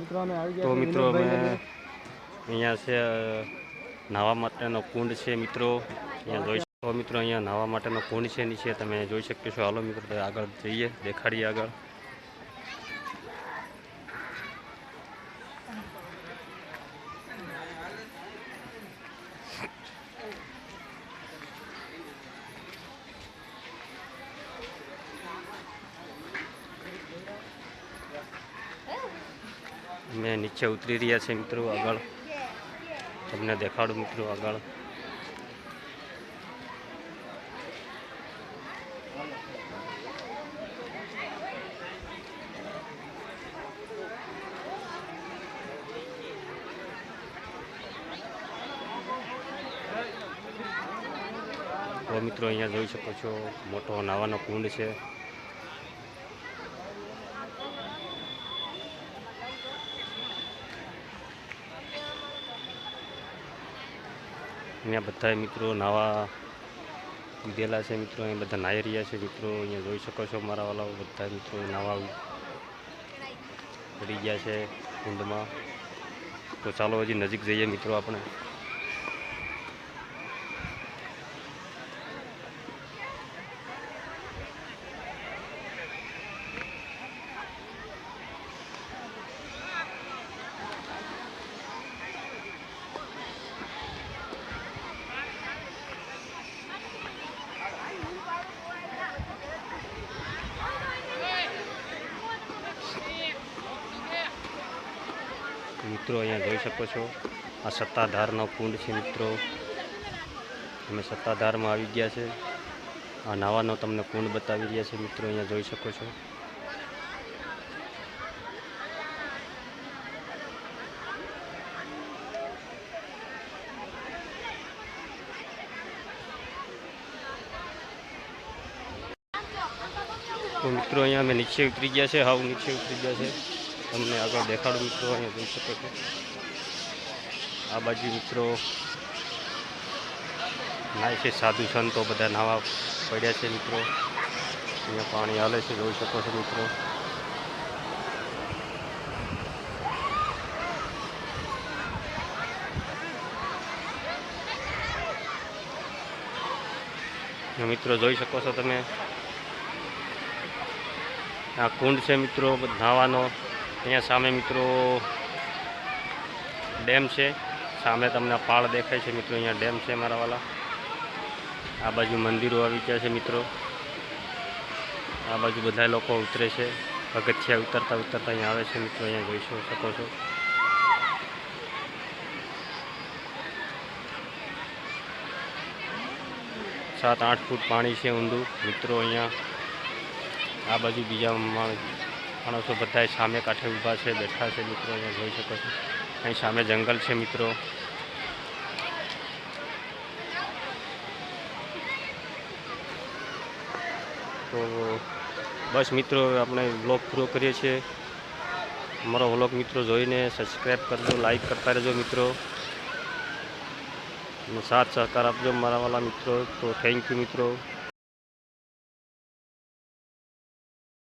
તો મિત્રો અમે અહીંયા છે નાહવા માટેનો કુંડ છે મિત્રો, અહીંયા જોઈ શકો મિત્રો, અહીંયા નાહવા માટેનો કુંડ છે નીચે તમે જોઈ શકો છો. હાલો મિત્રો આગળ જઈએ, દેખાડીએ આગળ. અમે નીચે ઉતરી રહ્યા છે મિત્રો, આગળ તમને દેખાડું મિત્રો આગળ. તો મિત્રો અહીંયા જોઈ શકો છો મોટો નાવાનો કુંડ છે. અહીંયા બધા મિત્રો નાવા દીધેલા છે મિત્રો, અહીં બધા નાહી રહ્યા છે મિત્રો. અહીંયા જોઈ શકો છો મારા વાળા બધા મિત્રો નાવા પડી ગયા છે કુંડમાં. તો ચાલો હજી નજીક જઈએ મિત્રો આપણે. મિત્રો અહીંયા જોઈ શકો છો આ સત્તાધારનો કુંડ છે મિત્રો. અમે સત્તાધારમાં આવી ગયા છે. આ નાવાનો તમને કુંડ બતાવી રહ્યા છે મિત્રો, અહીંયા જોઈ શકો છો. તો મિત્રો અહીંયા અમે નીચે ઉતરી ગયા છે, હાવ નીચે ઉતરી ગયા છે. તમને આગળ દેખાડું મિત્રો, અહીંયા જોઈ શકો છો. આ બાજુ મિત્રો નાય છે સાધુ સંતો બધા નાવા પડ્યા છે મિત્રો. અહીંયા પાણી હાલે છે, જોઈ શકો છો મિત્રો. મિત્રો જોઈ શકો છો તમે, આ કુંડ છે મિત્રો નાવાનો. અહીંયા સામે મિત્રો ડેમ છે, સામે તમને પાળ દેખાય છે મિત્રો, અહીંયા ડેમ છે મારા વાલા. આ બાજુ મંદિરો આવી ગયા છે મિત્રો. આ બાજુ બધા લોકો ઉતરે છે, પગથિયા ઉતરતા ઉતરતા અહીંયા આવે છે મિત્રો, અહીંયા જોઈ શકો છો. સાત 8 ફૂટ પાણી છે ઊંડું મિત્રો. અહીંયા આ બાજુ બીજા માણસો બધા સામે કાંઠે ઊભા છે, બેઠા છે મિત્રો, અહીંયા જોઈ શકો છો. અહીં સામે જંગલ છે મિત્રો. તો બસ મિત્રો આપણે વ્લોગ પૂરો કરીએ છીએ. અમારો વ્લોગ મિત્રો જોઈને સબસ્ક્રાઈબ કરજો, લાઈક કરતા રહેજો મિત્રો, સાથ સહકાર આપજો મારા વાલા મિત્રો. તો થેન્ક યુ મિત્રો.